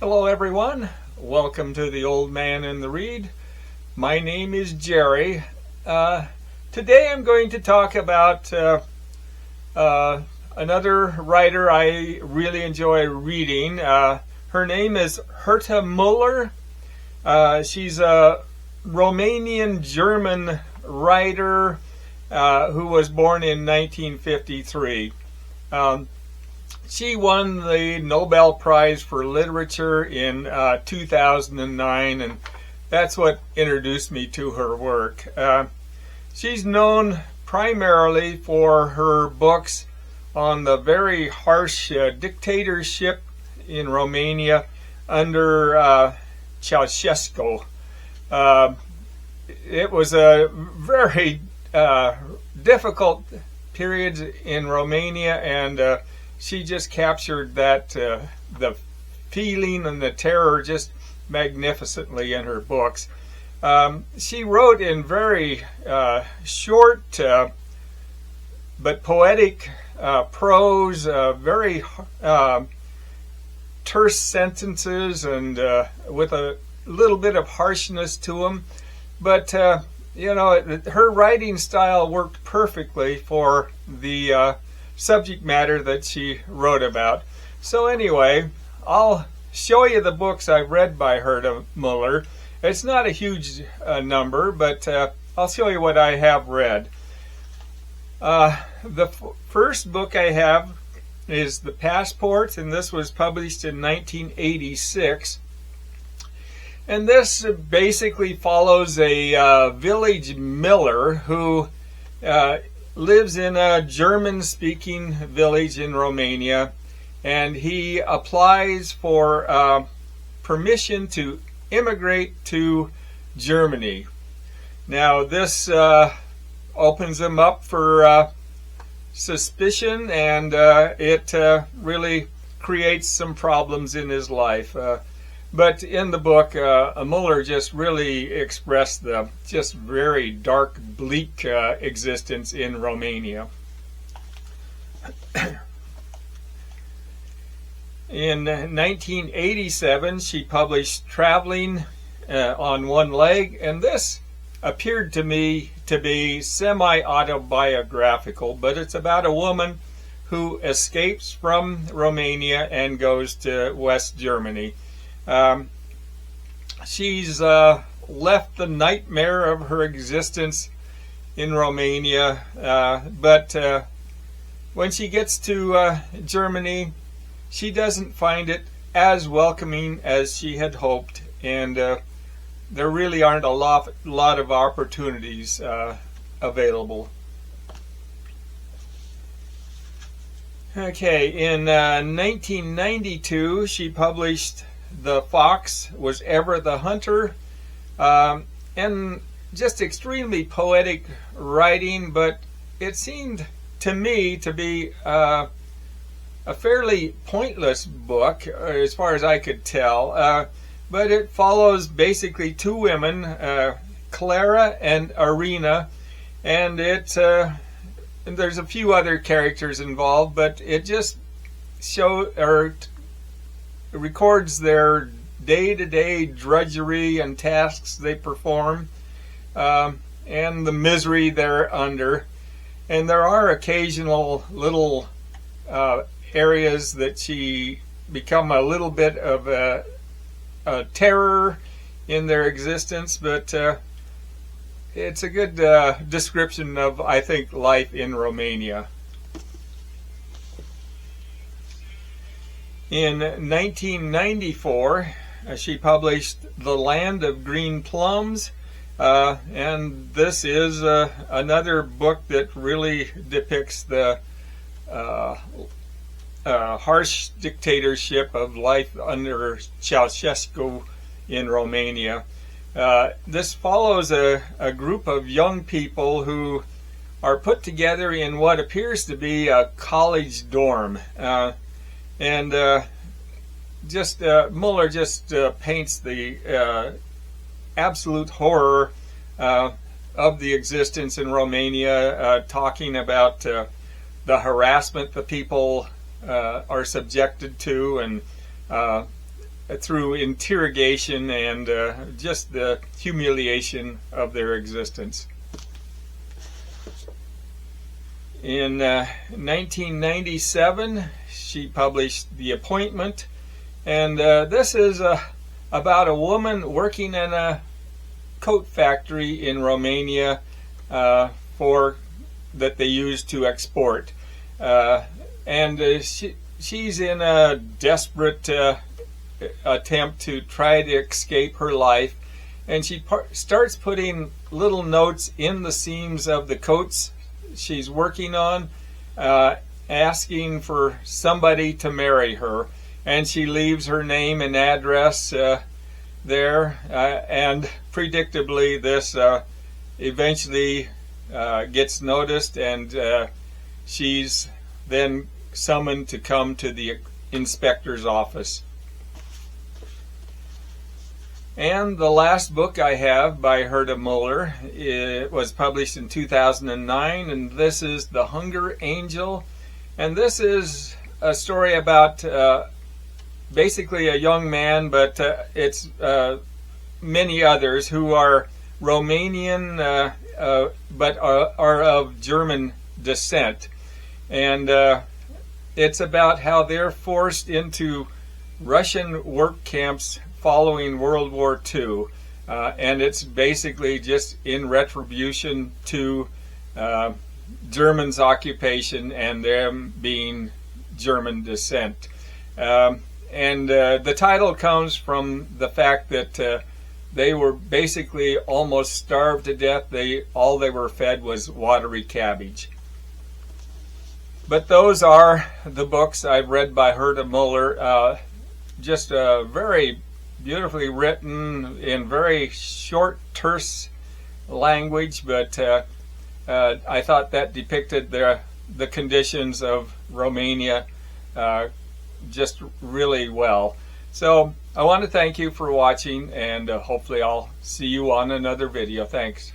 Hello everyone, welcome to the Old Man and the Read. My name is Jerry. Today I'm going to talk about another writer I really enjoy reading. Her name is Herta Muller. She's a Romanian-German writer who was born in 1953. She won the Nobel Prize for Literature in 2009, and that's what introduced me to her work. She's known primarily for her books on the very harsh dictatorship in Romania under Ceausescu. It was a very difficult period in Romania, and she just captured that the feeling and the terror just magnificently in her books. She wrote in very short but poetic prose, very terse sentences, and with a little bit of harshness to them. But you know, her writing style worked perfectly for the subject matter that she wrote about. So anyway, I'll show you the books I've read by Herta Muller. It's not a huge number, but I'll show you what I have read. The first book I have is The Passport, and this was published in 1986. And this basically follows a village miller who lives in a German-speaking village in Romania, and he applies for permission to immigrate to Germany. Now this opens him up for suspicion, and it really creates some problems in his life. But in the book, Muller just really expressed the just very dark, bleak existence in Romania. In 1987, she published Traveling on One Leg, and this appeared to me to be semi-autobiographical, but it's about a woman who escapes from Romania and goes to West Germany. She's left the nightmare of her existence in Romania, but when she gets to Germany, she doesn't find it as welcoming as she had hoped, and there really aren't a lot of opportunities available. Okay, in 1992, she published The Fox Was Ever the Hunter, and just extremely poetic writing, but it seemed to me to be a fairly pointless book as far as I could tell, but it follows basically two women, Clara and Irina, and and there's a few other characters involved, but it just records their day-to-day drudgery and tasks they perform, and the misery they're under. And there are occasional little areas that she become a little bit of a terror in their existence, but it's a good description of, I think, life in Romania. In 1994, she published The Land of Green Plums, and this is another book that really depicts the harsh dictatorship of life under Ceausescu in Romania. This follows a group of young people who are put together in what appears to be a college dorm. And Muller just paints the absolute horror of the existence in Romania, talking about the harassment that people are subjected to, and through interrogation and just the humiliation of their existence. In 1997, she published The Appointment, and this is about a woman working in a coat factory in Romania that they use to export. She's in a desperate attempt to try to escape her life, and she starts putting little notes in the seams of the coats she's working on, asking for somebody to marry her, and she leaves her name and address there, and predictably this eventually gets noticed, and she's then summoned to come to the inspector's office. And the last book I have by Herta Muller, it was published in 2009, and this is The Hunger Angel. And this is a story about basically a young man, but it's many others who are Romanian but are of German descent. And it's about how they're forced into Russian work camps following World War II, and it's basically just in retribution to Germans' occupation and them being German descent. The title comes from the fact that they were basically almost starved to death. All they were fed was watery cabbage. But those are the books I've read by Herta Muller. Just a very beautifully written in very short, terse language, but I thought that depicted the conditions of Romania just really well. So I want to thank you for watching, and hopefully I'll see you on another video. Thanks.